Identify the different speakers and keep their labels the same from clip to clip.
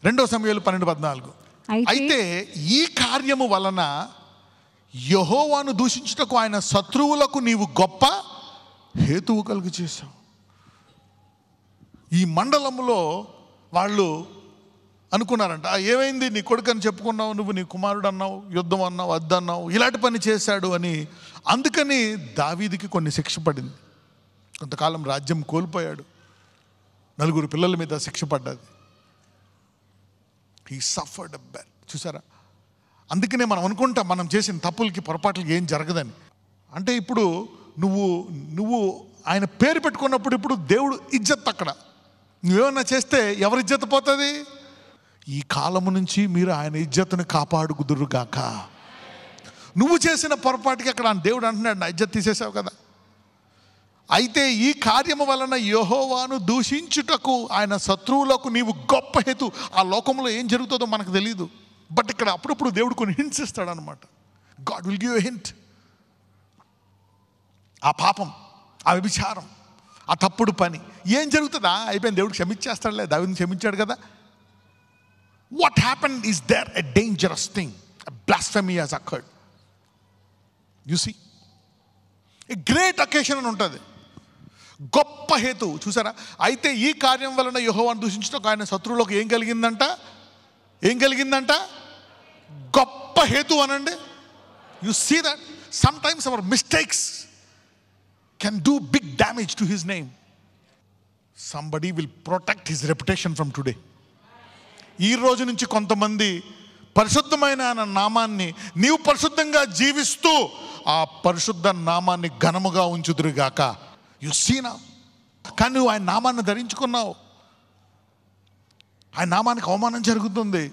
Speaker 1: 2 సమూయేలు 12:14. అయితే ఈ కార్యము వలన యెహోవాను దూషించుటకు ఆయన శత్రువులకు నీవు గొప్ప హేతువు కలుగు చేశావు. ఈ మండలంలో వాళ్ళు అనుకున్నారంట, ఏమైంది నీ కొడుకు అని చెప్పుకున్నావు, నువ్వు నీ కుమారుడు అన్నావు, యుద్ధం అన్నావు, అద్దన్నావు, ఇలాంటి పని చేశాడు అని. అందుకని దావీదుకి కొన్ని శిక్ష పడింది. కొంతకాలం రాజ్యం కోల్పోయాడు, 4 పిల్లల మీద శిక్ష పడ్డది. He suffered a bad. చూసారా, అందుకనే మనం అనుకుంటాం మనం చేసిన తప్పులకి పొరపాట్లకి ఏం జరగదని. అంటే ఇప్పుడు నువ్వు ఆయన పేరు పెట్టుకున్నప్పుడు ఇప్పుడు దేవుడు ఇజ్జత్. అక్కడ నువ్వేమన్నా చేస్తే ఎవరి ఇజ్జత్ పోతుంది? ఈ కాలము నుంచి మీరు ఆయన ఇజ్జత్తుని కాపాడుకుదురుగాక. నువ్వు చేసిన పొరపాటుకి అక్కడ దేవుడు అంటున్నాడు, నా ఇజ్జత్ తీసేసావు కదా. అయితే ఈ కార్యము వలన యెహోవాను దూషించుటకు ఆయన శత్రువులకు నీవు గొప్ప హేతు. ఆ లోకంలో ఏం జరుగుతుందో మనకు తెలియదు, బట్ ఇక్కడ అప్పుడప్పుడు దేవుడు కొన్ని హింట్స్ ఇస్తాడనమాట. God will give a hint. ఆ పాపం, ఆ వ్యభిచారం, ఆ తప్పుడు పని ఏం జరుగుతుందా? అయిపోయింది, దేవుడు క్షమించేస్తాడులే, దావీదుని క్షమించాడు కదా. What happened is there a dangerous thing. Blasphemy has occurred. You see, a great occasion అని ఉంటుంది, గొప్ప హేతు. చూసారా, అయితే ఈ కార్యం వలన యెహోవాను దూషించడం ఆయన శత్రువులకు ఏం కలిగిందంట? గొప్ప హేతు అనండి. You see that sometimes our mistakes can do big damage to his name. Somebody will protect his reputation from today. ఈ రోజు నుంచి కొంతమంది పరిశుద్ధమైన నామాన్ని నీవు పరిశుద్ధంగా జీవిస్తూ ఆ పరిశుద్ధ నామాన్ని ఘనముగా ఉంచుదురుగాక. You see now. కానీ నువ్వు ఆయన నామాన్ని ధరించుకున్నావు, ఆయన నామానికి అవమానం జరుగుతుంది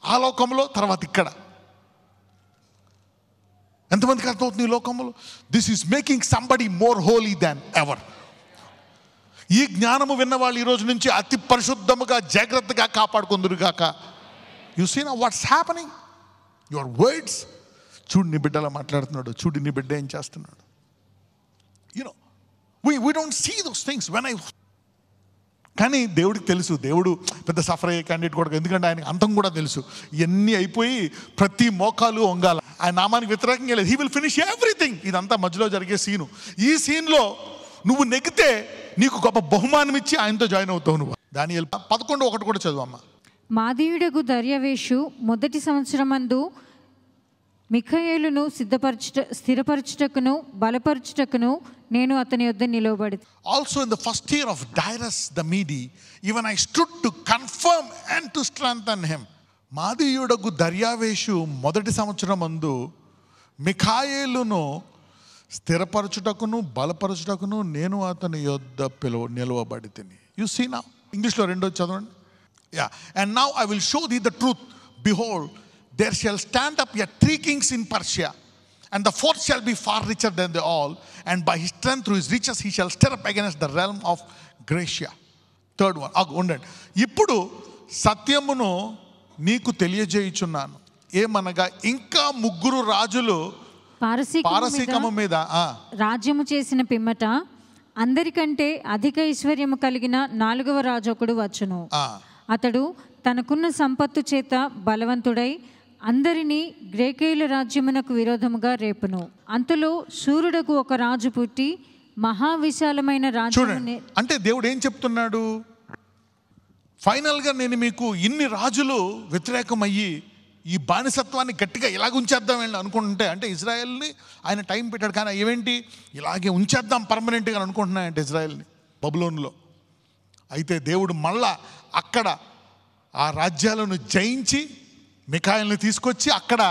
Speaker 1: ఆ లోకంలో, తర్వాత ఇక్కడ. ఎంతమందికి అర్థమవుతుంది ఈ లోకంలో? This is making somebody more holy than ever. ఈ జ్ఞానము విన్న వాళ్ళు ఈ రోజు నుంచి అతి పరిశుద్ధముగా జాగ్రత్తగా కాపాడుకుందురుగాక. You see now what's happening. Your words. చూడు నీ బిడ్డలా మాట్లాడుతున్నాడు, చూడు నీ బిడ్డ ఏం చేస్తున్నాడు. You know we don't see those things when I. కానీ దేవుడికి తెలుసు, దేవుడు పెద్ద సఫర్ అయ్యే క్యాండిడేట్ కూడా, ఎందుకంటే ఆయనకి అంతం కూడా తెలుసు. ఇవన్నీ అయిపోయి ప్రతి మోకాలు వంగాల, ఆయన నామానికి వ్యతిరేకంగా లేదు. He will finish everything. ఇదంతా మధ్యలో జరిగే సీను. ఈ సీన్లో నువ్వు నెగితే నీకు గొప్ప బహుమానం ఇచ్చి ఆయనతో జాయిన్ అవుతావు. నువ్వు దానియేలు 11:1 కూడా చదువమ్మా.
Speaker 2: మాదీయుడగు దర్యావేషు మొదటి సంవత్సరమందు మిఖాయేలును స్థిరపరచుటకును బలపరచుటకును నేను అతని యొద్ద నిలవబడి.
Speaker 1: Also in the first year of Darius the Mede, even I stood to confirm and to strengthen him. మాదీయుడగు దర్యావేషు మొదటి సంవత్సరమందు మిఖాయేలును స్థిరపరచుటకును బలపరచుటకును నేను అతని యొద్ద నిలవబడితిని. You see now. ఇంగ్లీష్లో 2 చదవండి. Yeah. And now I will show thee the truth. Behold, there shall stand up yet 3 kings in Persia, and the fourth shall be far richer than they all, and by his strength through his riches he shall stir up against the realm of Gracia. Third one. ఉండండి. ఇప్పుడు సత్యమును నీకు తెలియజేయుచున్నాను, ఏమనగా ఇంకా 3 రాజులు పారసీకము మీద
Speaker 2: రాజ్యము చేసిన పిమ్మట అందరికంటే అధిక ఐశ్వర్యము కలిగిన 4వ రాజు ఒకడు వచ్చును. అతడు తనకున్న సంపత్తు చేత బలవంతుడై అందరినీ గ్రేకేయుల రాజ్యమునకు విరోధముగా రేపును. అంతలో శూరుడకు ఒక రాజు పుట్టి మహావిశాలమైన రాజ్యము.
Speaker 1: అంటే దేవుడు ఏం చెప్తున్నాడు? ఫైనల్గా నేను మీకు ఇన్ని రాజులు వ్యతిరేకమయ్యి ఈ బానిసత్వాన్ని గట్టిగా ఇలాగ ఉంచేద్దాం అనుకుంటుంటే, అంటే ఇజ్రాయెల్ని ఆయన టైం పెట్టాడు, కానీ ఏమేంటి ఇలాగే ఉంచేద్దాం పర్మనెంట్గా అనుకుంటున్నాయంటే ఇజ్రాయెల్ని బబులోనులో. అయితే దేవుడు మళ్ళా అక్కడ ఆ రాజ్యాలను జయించి మిఖాయేలుని తీసుకొచ్చి అక్కడ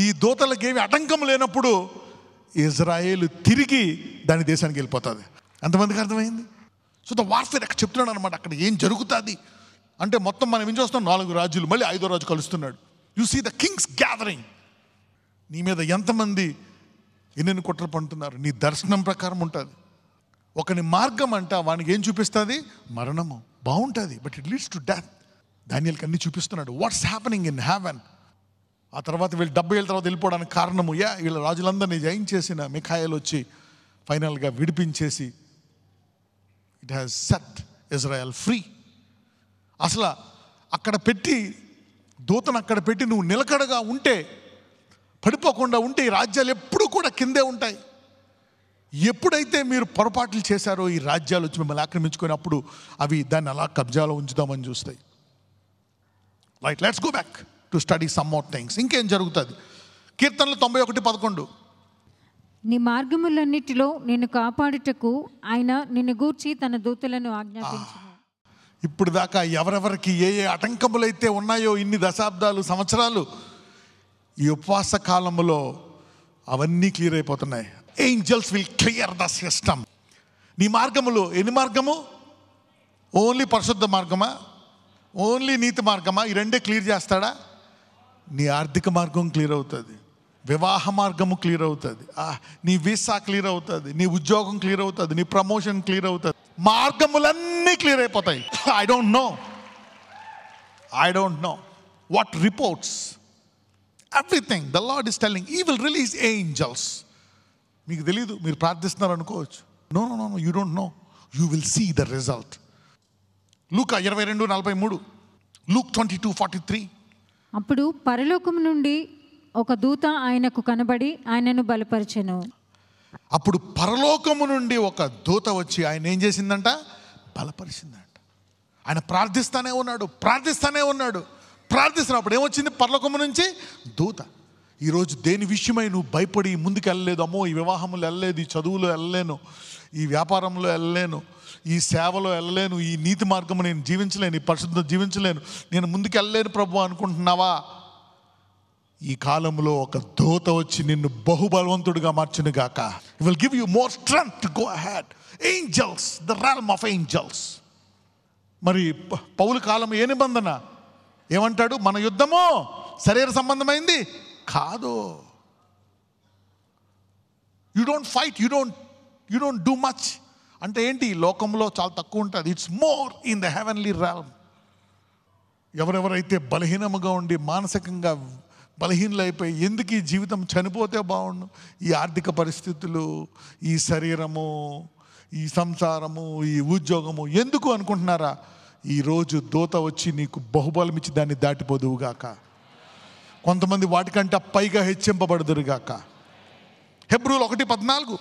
Speaker 1: ఈ దూతలకు ఏమి ఆటంకం లేనప్పుడు ఇజ్రాయేలు తిరిగి దాని దేశానికి వెళ్ళిపోతుంది. ఎంతమందికి అర్థమైంది? సో ద వార్ఫేర్ అక్కడ చెప్తున్నాడు అనమాట. అక్కడ ఏం జరుగుతుంది అంటే మొత్తం మనం ఏం చూస్తాం, 4 రాజులు, మళ్ళీ 5వ రాజు కలుస్తున్నాడు. You see the kings gathering. నీ మీద ఎంతమంది ఎన్నెన్ని కుట్రలు పండుతున్నారు. నీ దర్శనం ప్రకారం ఉంటుంది. ఒకని మార్గం అంట వానికి ఏం చూపిస్తుంది? మరణము. బాగుంటుంది, but it leads to death. దానియేలుకి అన్ని చూపిస్తున్నాడు వాట్స్ హ్యాపెనింగ్ ఇన్ హెవెన్. ఆ తర్వాత వీళ్ళు 70 ఏళ్ళ తర్వాత వెళ్ళిపోవడానికి కారణము వీళ్ళ రాజులందరినీ జయించేసిన మిఖాయేలు వచ్చి ఫైనల్గా విడిపించేసి it has set Israel free. అసలు అక్కడ పెట్టి, దూతను అక్కడ పెట్టి నువ్వు నిలకడగా ఉంటే, పడిపోకుండా ఉంటే ఈ రాజ్యాలు ఎప్పుడూ కూడా కిందే ఉంటాయి. ఎప్పుడైతే మీరు పొరపాట్లు చేశారో ఈ రాజ్యాలు వచ్చి మిమ్మల్ని ఆక్రమించుకున్నప్పుడు అవి దాన్ని అలా కబ్జాలో ఉంచుదామని చూస్తాయి. Right, let's go back to study some more things. ఇంకేం జరుగుతుంది? కీర్తనలు 91:11.
Speaker 2: నీ మార్గములన్నిటిలో నిన్ను కాపాడుటకు ఆయన నిన్ను గూర్చి తన దూతలను ఆజ్ఞాపించును.
Speaker 1: ఇప్పుడు దాకా ఎవరెవరికి ఏ ఏ ఆటంకములైతే ఉన్నాయో ఇన్ని దశాబ్దాలు, సంవత్సరాలు, ఈ ఉపవాస కాలంలో అవన్నీ క్లియర్ అయిపోతున్నాయి. Angels will clear the system. నీ మార్గములో ఎన్ని మార్గము? ఓన్లీ పరిశుద్ధ మార్గమా? ఓన్లీ నీతి మార్గమా? ఈ రెండే క్లియర్ చేస్తాడా? నీ ఆర్థిక మార్గం క్లియర్ అవుతుంది, వివాహ మార్గము క్లియర్ అవుతుంది, నీ వీసా క్లియర్ అవుతుంది, నీ ఉద్యోగం క్లియర్ అవుతుంది, నీ ప్రమోషన్ క్లియర్ అవుతుంది, మార్గములన్నీ క్లియర్ అయిపోతాయి. I don't know what reports, everything the Lord is telling. He will release angels. మీకు తెలీదు, మీరు ప్రార్థిస్తున్నారు అనుకోవచ్చు. No, you don't know, you will see the result. లూకా 22:43, లూక్ 22:43.
Speaker 2: అప్పుడు పరలోకము నుండి ఒక దూత ఆయనకు కనబడి ఆయనను బలపరిచెను.
Speaker 1: అప్పుడు పరలోకము నుండి ఒక దూత వచ్చి ఆయన ఏం చేసిందంట? బలపరిచిందంట. ఆయన ప్రార్థిస్తానే ఉన్నాడు. ప్రార్థిస్తున్నప్పుడు ఏమొచ్చింది? పరలోకము నుంచి దూత. ఈరోజు దేని విషయమై నువ్వు భయపడి ముందుకు వెళ్ళలేదు, అమ్మో ఈ వివాహంలో వెళ్ళలేదు, ఈ చదువులో వెళ్ళలేను, ఈ వ్యాపారంలో వెళ్ళలేను, ఈ సేవలో వెళ్ళలేను, ఈ నీతి మార్గము నేను జీవించలేను, ఈ పరిశుద్ధం జీవించలేను, నేను ముందుకు వెళ్ళలేను ప్రభు అనుకుంటున్నావా? ఈ కాలంలో ఒక దూత వచ్చి నిన్ను బహుబలవంతుడిగా మార్చును గాక. He will give you more strength to go ahead. Angels, the realm of angels. మరి పౌలు కాలం ఏ నిబంధన? ఏమంటాడు? మన యుద్ధము శరీర సంబంధమైంది కాదు. You don't fight, you don't do much. అంటే ఏంటి? లోకంలో చాలా తక్కువ ఉంటుంది. It's more in the heavenly realm. ఎవరెవరైతే బలహీనముగా ఉండి మానసికంగా బలహీనలైపోయి ఎందుకు ఈ జీవితం చనిపోతే బాగుండు, ఈ ఆర్థిక పరిస్థితులు, ఈ శరీరము, ఈ సంసారము, ఈ ఉద్యోగము ఎందుకు అనుకుంటున్నారా? ఈరోజు దూత వచ్చి నీకు బహుబలం ఇచ్చి దాన్ని దాటిపోదువుగాక. కొంతమంది వాటికంటే పైగా హెచ్చింపబడుదురుగాక. హెబ్రూలు 1:14,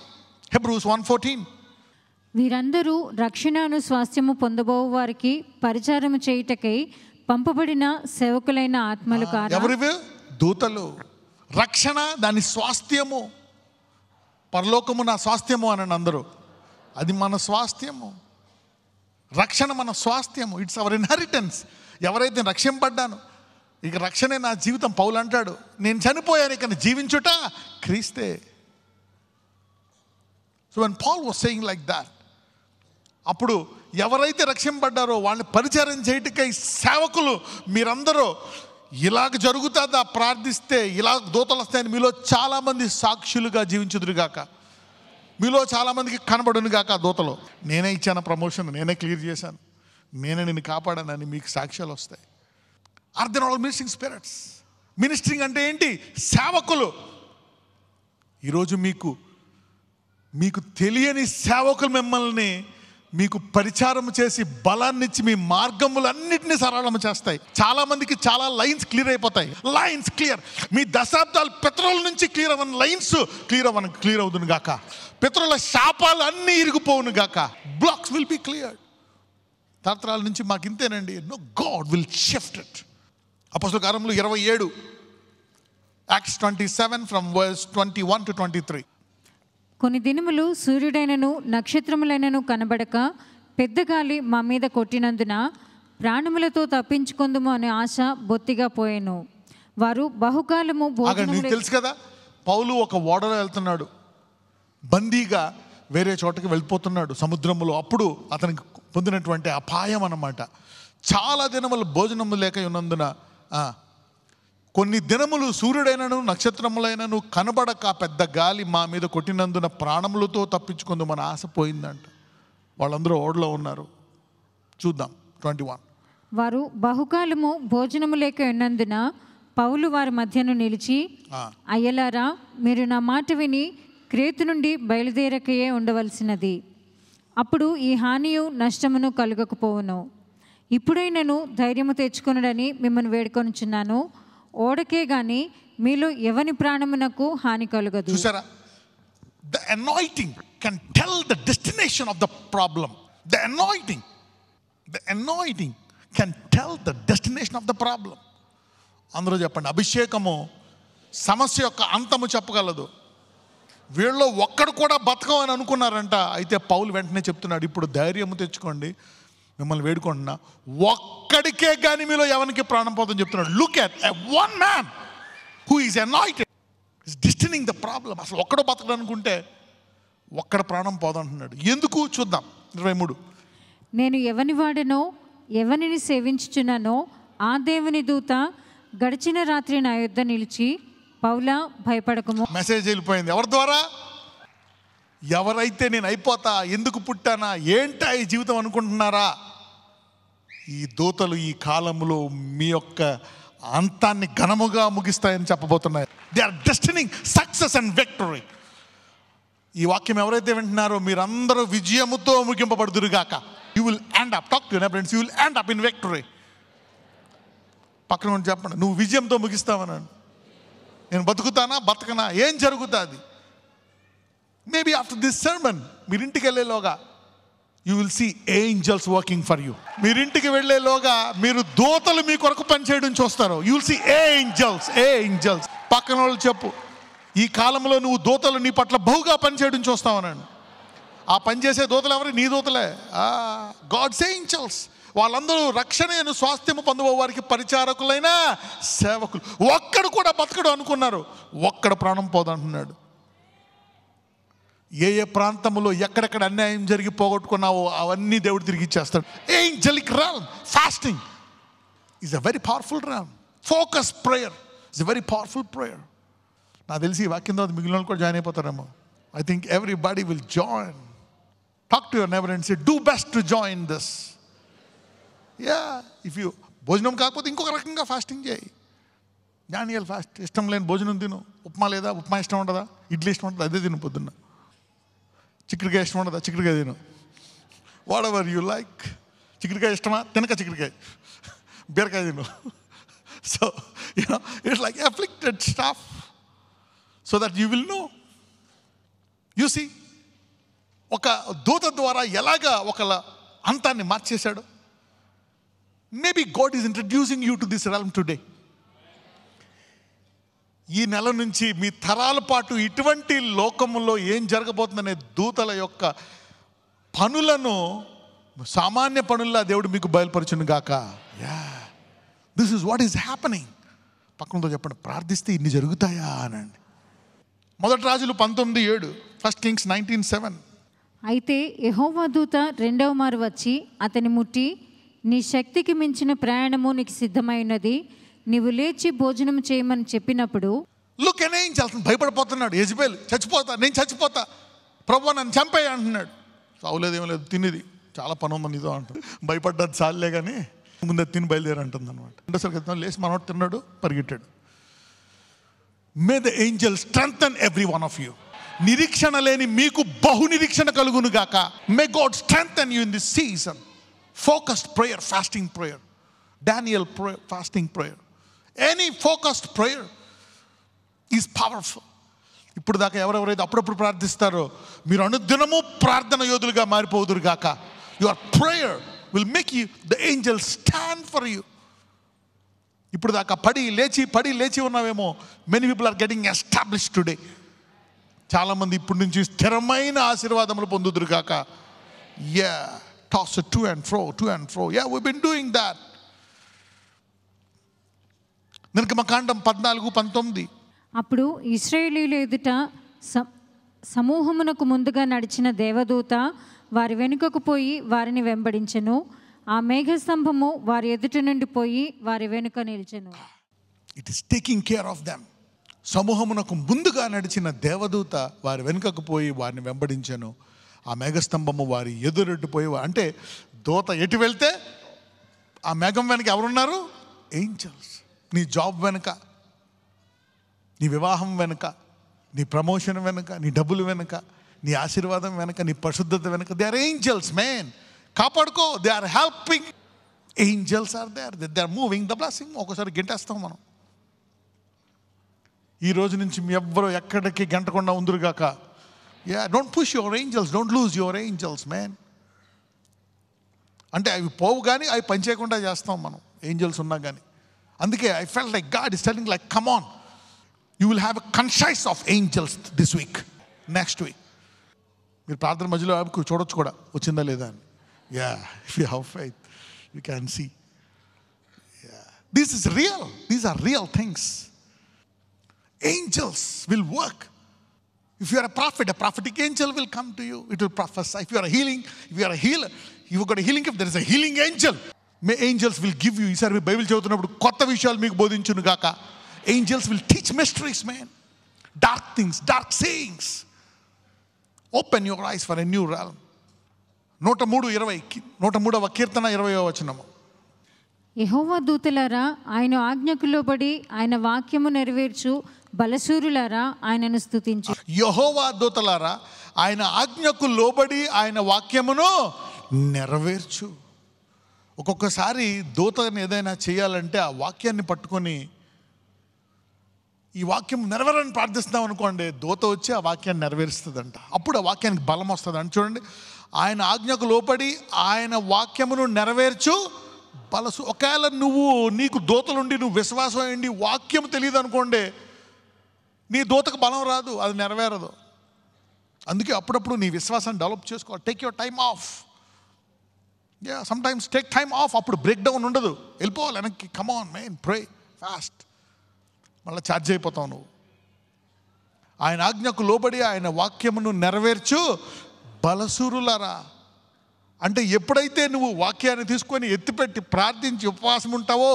Speaker 1: హెబ్రూస్ 1:14.
Speaker 2: వీరందరూ రక్షణను స్వాస్థ్యము పొందబోవు వారికి పరిచారము చేయుటకై పంపబడిన సేవకులైన ఆత్మలు కారా?
Speaker 1: ఎవరివి? దూతలు. రక్షణ దాని స్వాస్థ్యము. పరలోకము నా స్వాస్థ్యము అని అందరూ. అది మన స్వాస్థ్యము. రక్షణ మన స్వాస్థ్యము. It's our inheritance. ఎవరైతే రక్షింపడ్డాను, ఇక రక్షణే నా జీవితం. పౌలు అంటాడు, నేను చనిపోయాను, ఇక జీవించుట క్రీస్తే. So when Paul was saying like that, అప్పుడు ఎవరైతే రక్షింపడ్డారో వాళ్ళని పరిచారం చేయటకై సేవకులు మీరందరూ ఇలాగ జరుగుతుందా ప్రార్థిస్తే ఇలాగ దూతలు వస్తాయని మీలో చాలామంది సాక్షులుగా జీవించుదురుగాక. మీలో చాలామందికి కనబడునుగాక దూతలు. నేనే ఇచ్చాను ప్రమోషన్, నేనే క్లియర్ చేశాను, నేనే నిన్ను కాపాడానని మీకు సాక్ష్యాలు వస్తాయి. Are they not all ministering spirits? Ministering అంటే ఏంటి? సేవకులు. ఈరోజు మీకు తెలియని సేవకులు మిమ్మల్ని మీకు పరిచారం చేసి బలాన్నిచ్చి మీ మార్గములన్నింటినీ సరళం చేస్తాయి. చాలా మందికి చాలా లైన్స్ క్లియర్ అయిపోతాయి. Lines clear. మీ దశాబ్దాలు పితరుల నుంచి క్లియర్ అవ్వని లైన్స్ క్లియర్ అవుతుంది గాక. పితరుల శాపాలు అన్నీ ఇరిగిపోవును గాక. Blocks will be cleared. తరతరాల నుంచి మాకు ఇంతేనండి. No, god will shift it. అపోస్తలుల కార్యములు 27, Acts 27 from verse 21 to 23.
Speaker 2: కొన్ని దినములు సూర్యుడైనను నక్షత్రములైనను కనబడక పెద్ద గాలి మా మీద కొట్టినందున ప్రాణములతో తప్పించుకుందుము అనే ఆశ బొత్తిగా పోయెను. వారు బహుకాలము
Speaker 1: నీకు తెలుసు కదా, పౌలు ఒక ఓడలో వెళ్తున్నాడు, బందీగా వేరే చోటకి వెళ్ళిపోతున్నాడు సముద్రంలో. అప్పుడు అతనికి పొందినటువంటి అపాయం అన్నమాట. చాలా దినములు భోజనము లేక ఉన్నందున కొన్ని దినములు సూర్యుడైనను నక్షత్రములైనను కనబడక పెద్ద గాలి మా మీద కొట్టినందున ప్రాణములతో తప్పించుకుందు మన ఆశ పోయిందంట. వాళ్ళందరూ ఓడలో ఉన్నారు. చూద్దాం 21.
Speaker 2: వారు బహుకాలము భోజనము లేక ఉన్నందున పౌలు వారి మధ్యను నిలిచి, అయ్యలారా, మీరు నా మాట విని క్రేతు నుండి బయలుదేరకయే ఉండవలసినది. అప్పుడు ఈ హానియు నష్టమును కలుగకపోవును. ఇప్పుడైనను ధైర్యము తెచ్చుకొనుడని మిమ్మల్ని వేడుకొనుచున్నాను. ఓడకే గాని మీలో ఎవని ప్రాణమునకు హాని కలుగదు.
Speaker 1: చూసారా, the anointing can tell the destination of the problem. The anointing can tell the destination of the problem. అందరూ చెప్పండి, అభిషేకము సమస్య యొక్క అంతము చెప్పగలదు. వీళ్ళలో ఒక్కడు కూడా బతకమని అనుకున్నారంట. అయితే పౌలు వెంటనే చెప్తున్నాడు, ఇప్పుడు ధైర్యము తెచ్చుకోండి, మిమ్మల్ని వేడుకుంటున్నా, ఒక్కడికే కానీ మీలో ఎవరికి ప్రాణం పోతుందని చెప్తున్నాడు. Look at one man who is anointed is destining the problem. అసలు ఒక్కడో బతకడనుకుంటే ఒక్కడ ప్రాణం పోదంటున్నాడు. ఎందుకు చూద్దాం. 23,
Speaker 2: నేను ఎవని వాడనో ఎవనిని సేవించుచున్నానో ఆ దేవుని దూత గడిచిన రాత్రి నా యొద్ద నిలిచి, పౌలా భయపడకము.
Speaker 1: మెసేజ్ వెళ్ళిపోయింది. ఎవరి ద్వారా? ఎవరైతే నేను అయిపోతా, ఎందుకు పుట్టానా, ఏంటా ఈ జీవితం అనుకుంటున్నారా, ఈ దూతలు ఈ కాలంలో మీ యొక్క అంతాన్ని ఘనముగా ముగిస్తాయని చెప్పబోతున్నాయి. They are destining success and victory. ఈ వాక్యం ఎవరైతే వింటున్నారో మీరందరూ విజయముతో ముగింపబడుదురుగాక. You will end up, talk to your friends, you will end up in victory. పక్కన చెప్పండి, నువ్వు విజయంతో ముగిస్తావన్నాను. నేను బతుకుతానా బతకనా, ఏం జరుగుతుంది? మేబీ ఆఫ్టర్ దిస్ సర్మన్ మీరింటికి వెళ్ళేలోగా you will see angels working for you. మీరింటికి వెళ్ళేలోగా మీరు దూతలు మీ కొరకు పనిచేయడం చూస్తారు. You will see angels. పక్కన వాళ్ళు చెప్పు, ఈ కాలంలో నువ్వు దూతలు నీ పట్ల బహుగా పనిచేయడం చూస్తావనండి. ఆ పనిచేసే దూతలు ఎవరు? నీ దూతలే. God's angels. వాళ్ళందరూ రక్షణను స్వాస్థ్యము పొందువ వారికి పరిచారకులైన సేవకులు. ఒక్కడు కూడా బతకడు అనుకున్నారు, ఒక్కడు ప్రాణం పోదంటున్నాడు. ఏ ఏ ప్రాంతంలో ఎక్కడెక్కడ అన్యాయం జరిగి పోగొట్టుకున్నావో అవన్నీ దేవుడు తిరిగి ఇచ్చేస్తాడు. Angelic realm. Fasting is a very powerful realm. Focus prayer is a very powerful prayer. నాకు తెలిసి ఈ వాక్యం తర్వాత మిగిలిన వాళ్ళు కూడా జాయిన్ అయిపోతారేమో. I think everybody will join. Talk to your neighbour and say, do best to join this. If you భోజనం కాకపోతే ఇంకొక రకంగా ఫాస్టింగ్ చేయి. Daniel fast. ఇష్టం లేని భోజనం తిను. ఉప్మా లేదా? ఉప్మా ఇష్టం ఉండదా? ఇడ్లీ ఇష్టం ఉంటుందా? అదే తిను పొద్దున్న. చిక్కుడుకాయ ఇష్టం ఉండదా? చిక్కుడుకాయ తిను. Whatever you like. చిక్కుడుకాయ ఇష్టమా? తినక చిక్కుడుకాయ. బీరకాయ తిను. So it's like afflicted staff so that you will know. You see, ఒక దూత ద్వారా ఎలాగా ఒకళ్ళ అంతాన్ని మార్చేశాడు. Maybe god is introducing you to this realm today. ఈ నెల నుంచి మీ తరాల పాటు ఇటువంటి లోకములో ఏం జరగబోతుందనే దూతల యొక్క పనులను సామాన్య పనుల్లా దేవుడు మీకు బయలుపరచును గాక. This is what is happening. పక్కనతో చెప్పండి, ప్రార్థిస్తే ఇన్ని జరుగుతాయా అనండి. మొదటి రాజులు 19:7, 1 Kings 19:7.
Speaker 2: అయితే యెహోవా దూత రెండవ మారు వచ్చి అతని ముట్టి, నీ శక్తికి మించిన ప్రయాణము నీకు సిద్ధమైనది, నీవు లేచి భోజనం చేయమని చెప్పినప్పుడు,
Speaker 1: లుక్ ఎన్ ఏంజెల్. భయపడిపోతున్నాడు యెజబెల్. నేను చచ్చిపోతా, ప్రభువా నన్ను చంపేయ అంటున్నాడు. చావులేదేమో లేదు, తినేది చాలా పని ఉంది నీతో అంటుంది. భయపడ్డది చాలే కానీ ముందు తిని బయలుదేరి అంటుంది అనమాట. రెండోసారి లేచి మనోడు తిన్నాడు, పరిగెట్టాడు. May the angel strengthen every one of you. నిరీక్షణ లేని మీకు బహు నిరీక్షణ కలుగును గాక. May god strengthen you in this season. Focused prayer, fasting prayer. Daniel prayer, fasting prayer. Any focused prayer is powerful. ఇప్పుడు దాకా ఎవరెవరైతే అప్పుడప్పుడు ప్రార్థిస్తారో మీరు అనుదినము ప్రార్థన యోధులుగా మారిపోదురు గాక. Your prayer will make you the angel stand for you. ఇప్పుడు దాకా పడి లేచి ఉన్నావేమో. Many people are getting established today. చాలామంది ఇప్పటి నుంచి స్థిరమైన ఆశీర్వాదములు పొందుదురు గాక. Toss it to and fro. We've been doing that. నిర్గమకాండం 14:19.
Speaker 2: అప్పుడు ఇశ్రాయేలీయుల ఎదుట సమూహమునకు ముందుగా నడిచిన దేవదూత వారి వెనుకకు పోయి వారిని వెంబడించెను. ఆ మేఘస్తంభము వారి ఎదుట నుండి పోయి వారి వెనుక నిలిచెను.
Speaker 1: It is taking care of them. సమూహమునకు ముందుగా నడిచిన దేవదూత వారి వెనుకకు పోయి వారిని వెంబడించెను. ఆ మేఘస్తంభము వారి ఎదురెట్టుపోయి, అంటే దూత ఎటు వెళ్తే ఆ మేఘం వెనక ఎవరున్నారు? ఏంజల్స్. నీ జాబ్ వెనుక, నీ వివాహం వెనుక, నీ ప్రమోషన్ వెనుక, నీ డబ్బులు వెనుక, నీ ఆశీర్వాదం వెనుక, నీ పరిశుద్ధత వెనుక దే ఆర్ ఏంజల్స్. మేన్ కాపాడుకో. They are helping. Angels are there, they are moving the blessing. ఒకసారి గెంటేస్తాం మనం. ఈ రోజు నుంచి మీ ఎవ్వరు ఎక్కడికి గంటకుండా ఉందిరుగాక. Don't push your angels, don't lose your angels man. అంటే అవి పోవు కానీ అవి పని చేయకుండా చేస్తాం మనం, ఏంజల్స్ ఉన్నా కానీ. అందుకే I felt like god is telling like come on, you will have a conscious of angels this week, next week. మీరు ప్రార్థన మధ్యలో చూడొచ్చు కూడా వచ్చిందా లేదా అని. If you have faith you can see. This is real, these are real things. Angels will work. If you are a prophet, a prophetic angel will come to you. It will prophesy. If you are a healer, you've got a healing gift, there is a healing angel. May angels will give you. ఈసారి మీ Bible చదువుతున్నప్పుడు కొత్త విషయాలు మీకు బోధించును గాక. Angels will teach mysteries, man. Dark things, dark sayings. Open your eyes for a new realm. 103వ కీర్తన 20వ వచనము.
Speaker 2: యెహోవా దూతలారా ఆయన ఆజ్ఞకు లోబడి ఆయన వాక్యము నెరవేర్చు బలశూరులారా ఆయనను స్తుతించు.
Speaker 1: యెహోవా దూతలారా ఆయన ఆజ్ఞకు లోబడి ఆయన వాక్యమును నెరవేర్చు. ఒక్కొక్కసారి దూతని ఏదైనా చేయాలంటే ఆ వాక్యాన్ని పట్టుకొని ఈ వాక్యం నెరవేరని ప్రార్థిస్తున్నాం అనుకోండి, దూత వచ్చి ఆ వాక్యాన్ని నెరవేరుస్తుందంట. అప్పుడు ఆ వాక్యానికి బలం వస్తుంది అని చూడండి. ఆయన ఆజ్ఞకు లోబడి ఆయన వాక్యమును నెరవేర్చు బలసు. ఒకవేళ నీకు దూతలుండి నువ్వు విశ్వాసం అయ్యండి వాక్యం తెలియదు అనుకోండి, నీ దూతకు బలం రాదు, అది నెరవేరదు. అందుకే అప్పుడప్పుడు నీ విశ్వాసాన్ని డెవలప్ చేసుకోవాలి. Take your time of. Some times take time of. అప్పుడు బ్రేక్ డౌన్ ఉండదు, వెళ్ళిపోవాలి వెనక్కి. Come on man, pray fast. మళ్ళీ ఛార్జ్ అయిపోతావు నువ్వు. ఆయన ఆజ్ఞకు లోబడి ఆయన వాక్యమును నెరవేర్చు బలసూరులారా. అంటే ఎప్పుడైతే నువ్వు వాక్యాన్ని తీసుకొని ఎత్తిపెట్టి ప్రార్థించి ఉపవాసం ఉంటావో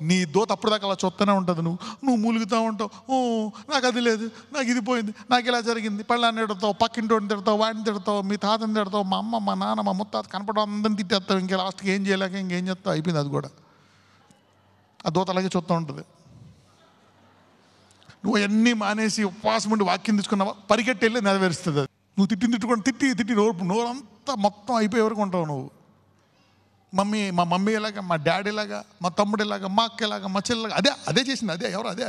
Speaker 1: నీ దూత అప్పుడు దాకా అలా చూస్తూనే ఉంటుంది. నువ్వు మూలుగుతూ ఉంటావు. నాకు అది లేదు, నాకు ఇది పోయింది, నాకు ఇలా జరిగింది. పళ్ళాన్ని తిడతావు, పక్కింటోడిని తిడతావు, వాడిని తిడతావు, మీ తాతని తిడతావు, మా అమ్మ, మా నాన్న, మా ముత్తాత కనపడడం అందరిని తిట్టేస్తావు. ఇంకా లాస్ట్కి ఏం చేయలేక ఇంకేం చేస్తావు, అయిపోయింది. అది కూడా ఆ దూత అలాగే చూస్తూ ఉంటుంది. నువ్వు అన్నీ మానేసి ఉపవాసం ఉండి వాక్యం తీసుకున్నావా, పరిగెట్టి వెళ్ళి నెరవేరుస్తుంది అది. నువ్వు తిట్టి నోరంతా మొత్తం అయిపోయే వరకు ఉంటావు నువ్వు. మా మమ్మీ ఎలాగా, మా డాడీ ఎలాగా, మా తమ్ముడు ఎలాగా, మా అక్క ఎలాగా, మా చెల్లెలాగా, అదే చేసింది, ఎవరు అదే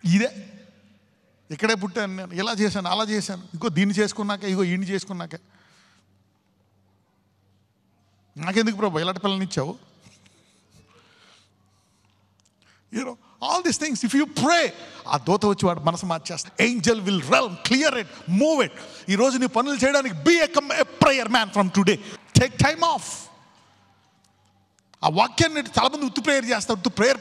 Speaker 1: ఇదే. ఇక్కడే పుట్టాను నేను, ఇలా చేశాను, అలా చేశాను, ఇంకో దీన్ని చేసుకున్నాక, ఈయన్ని చేసుకున్నాక. నాకెందుకు ప్రభు ఇలాంటి పిల్లల్ని ఇచ్చావు? All these things if you pray, ఆ దూత వచ్చి వాడు మనసు మార్చేస్తాడు. Angel will realm, clear it, move it. ఈరోజు నీ పనులు చేయడానికి be a prayer man from today. Take time off. ఆ వాక్యాన్ని చాలామంది ఉత్తి ప్రేయర్ చేస్తారు. ఉత్తి ప్రేయర్.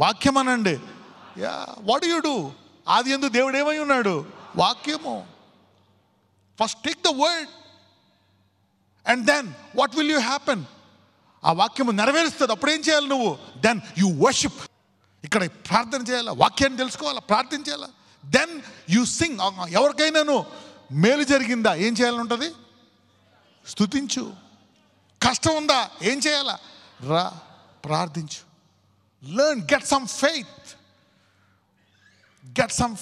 Speaker 1: వాక్యం అనండి. What you do? ఆది యందు దేవుడు ఏమై ఉన్నాడు? వాక్యము. First take the word and then what will you happen? ఆ వాక్యము నెరవేరుస్తుంది. అప్పుడు ఏం చేయాలి నువ్వు? Then you worship. ఇక్కడ ప్రార్థన చేయాలా, వాక్యాన్ని తెలుసుకోవాలా, ప్రార్థన చేయాలా. Then you sing. ఎవరికైనాను మేలు జరిగిందా ఏం చేయాలని ఉంటుంది? స్తుతించు. కష్టం ఉందా ఏం చేయాలా? రా ప్రార్థించు. Learn, get some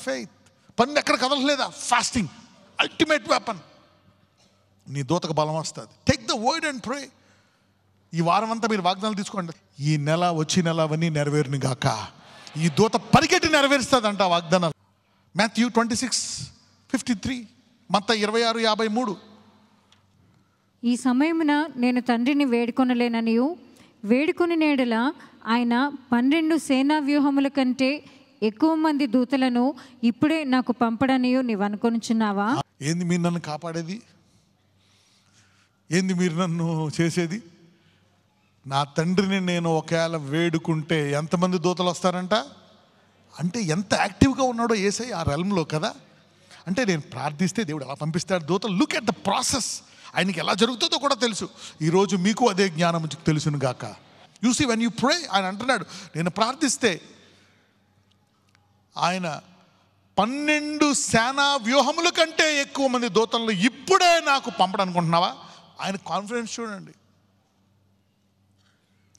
Speaker 1: faith. పన్ను ఎక్కడ కదలలేదా? Fasting ultimate weapon. నీ దూతకు బలం వస్తుంది. Take the word and pray. ఈ వారం అంతా మీరు వాగ్దానాలు తీసుకోండి. ఈ నెల వచ్చి నెల అవన్నీ నెరవేరును గాక. ఈ దూత పరిగెట్టి నెరవేరుస్తుందంట వాగ్దానాలు. మాథ్యూ 26:53, మత్తయి 26:53.
Speaker 2: ఈ సమయమున నేను తండ్రిని వేడుకొనలేననియు వేడుకొని నేడల ఆయన 12 సేనా వ్యూహముల కంటే ఎక్కువ మంది దూతలను ఇప్పుడే నాకు పంపడనియు నీవు అనుకొనుచున్నావా?
Speaker 1: ఏంది మీరు నన్ను కాపాడేది? ఏంది మీరు నన్ను చేసేది? నా తండ్రిని నేను ఒకవేళ వేడుకుంటే ఎంతమంది దూతలు వస్తారంట? అంటే ఎంత యాక్టివ్గా ఉన్నాడో యేసయ్య ఆ రెల్మ్లో కదా. అంటే నేను ప్రార్థిస్తే దేవుడు ఎలా పంపిస్తాడు దూతలు. Look at the process. ఆయనకి ఎలా జరుగుతుందో కూడా తెలుసు. ఈరోజు మీకు అదే జ్ఞానం తెలుసును గాక. You see when you pray, ఆయన అంటున్నాడు నేను ప్రార్థిస్తే ఆయన 12 సేనా వ్యూహముల కంటే ఎక్కువ మంది దూతలను ఇప్పుడే నాకు పంపడనుకుంటున్నావా? ఆయన కాన్ఫిడెన్స్ చూడండి.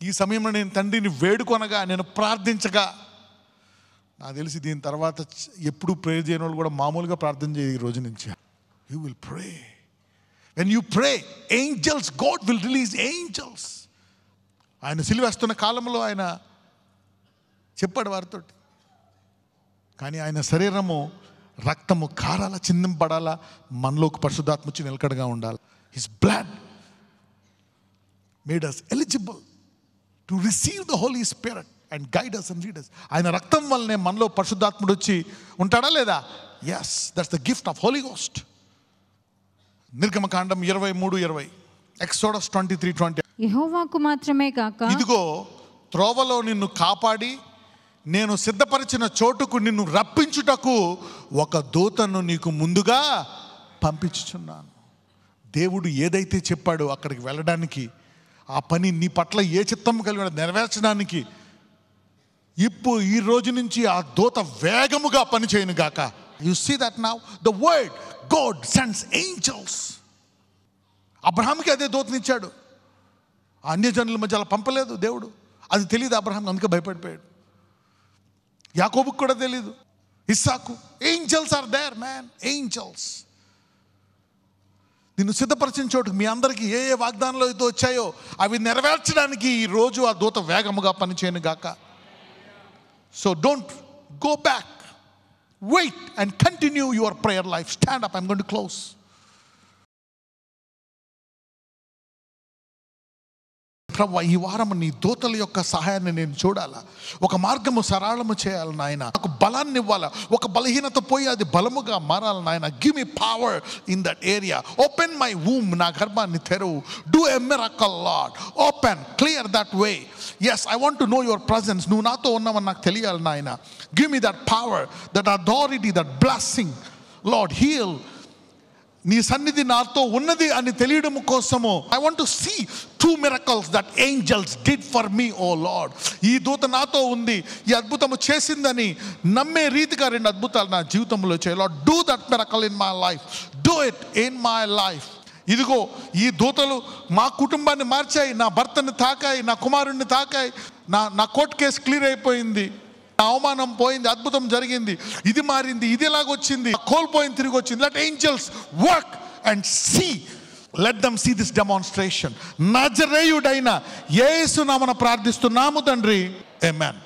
Speaker 1: ఈ సమయంలో నేను తండ్రిని వేడుకొనగా, నేను ప్రార్థించగా, నాకు తెలిసి దీని తర్వాత ఎప్పుడు ప్రేయర్ చేయని వాళ్ళు కూడా మామూలుగా ప్రార్థన చేయ ఈ రోజు నుంచి. You will pray. When you pray, angels, God will release angels. ఆయన సిలువేస్తున్న కాలంలో ఆయన చెప్పాడు వారితో. కానీ ఆయన శరీరము రక్తము కారాల చిందింపడాలా, మనలోకి పరిశుద్ధాత్మ వచ్చి నిలకడగా ఉండాలి. His blood made us eligible to receive the Holy Spirit and guide us and lead us. ఆయన రక్తం వల్లనే మనలో పరిశుద్ధాత్ముడు వచ్చి ఉంటాడా లేదా? Yes, that's the gift of Holy Ghost. నిర్గమకాండం 23:20, Exodus 23:20.
Speaker 2: యెహోవాకు మాత్రమే కాక
Speaker 1: ఇదిగో త్రోవలో నిన్ను కాపాడి నేను సిద్ధపరిచిన చోటుకు నిన్ను రప్పించుటకు ఒక దూతను నీకు ముందుగా పంపించుచున్నాను. దేవుడు ఏదైతే చెప్పాడో అక్కడికి వెళ్ళడానికి, ఆ పని నీ పట్ల ఏ చిత్తం కలిగి నెరవేర్చడానికి ఈ రోజు నుంచి ఆ దూత వేగముగా పనిచేయను గాక. You see that now the word god sends angels. అబ్రహాంకి అదే దూతనిచ్చాడు. అన్యజనుల మధ్య అలా పంపలేదు దేవుడు. అది తెలియదు అబ్రహాం, అందుకే భయపడిపోయాడు. యాకోబుకు కూడా తెలీదు, ఇస్సాకు. Angels are there man, angels. నిన్ను సిద్ధపరిచిన చోటుకు మీ అందరికీ ఏ ఏ వాగ్దానాలు అయితే వచ్చాయో అవి నెరవేర్చడానికి ఈ రోజు ఆ దూత వేగముగా పనిచేయను గాక. So don't go back, wait and continue your prayer life. Stand up, I'm going to close. ప్రభువా, ఈ వారం నీ దూతల యొక్క సహాయాన్ని నేను చూడాలా, ఒక మార్గము సరళము చేయాలి నాయన, నాకు బలాన్ని ఇవ్వాలా, ఒక బలహీనత పోయి అది బలముగా మారాలి నాయన. Give me power in that area. Open my womb, నా గర్భాన్ని తెరువు. Do a miracle Lord. Open, clear that way. Yes, I want to know your presence. నువ్వు నాతో ఉన్నావని నాకు తెలియాలి నాయన. Give me that power, that authority, that blessing. Lord, heal. నీ సన్నిధి నాతో ఉన్నది అని తెలియడం కోసము I want to see 2 miracles that angels did for me. O Lord, ఈ దూత నాతో ఉంది, ఈ అద్భుతము చేసిందని నమ్మే రీతిగా 2 అద్భుతాలు నా జీవితంలో చేయాలి. Lord, do that miracle in my life. Do it in my life. ఇదిగో ఈ దూతలు మా కుటుంబాన్ని మార్చాయి, నా భర్తని తాకాయి, నా కుమారుణ్ణి తాకాయి, నా కోర్టు కేసు క్లియర్ అయిపోయింది, అవమానం పోయింది, అద్భుతం జరిగింది, ఇది మారింది, ఇది ఎలాగొచ్చింది, కోల్పోయింది తిరిగి వచ్చింది. Let angels work and see. Let them see this demonstration. నజరేయుడైన యేసు నామమున ప్రార్థిస్తున్నాము తండ్రి. ఆమేన్.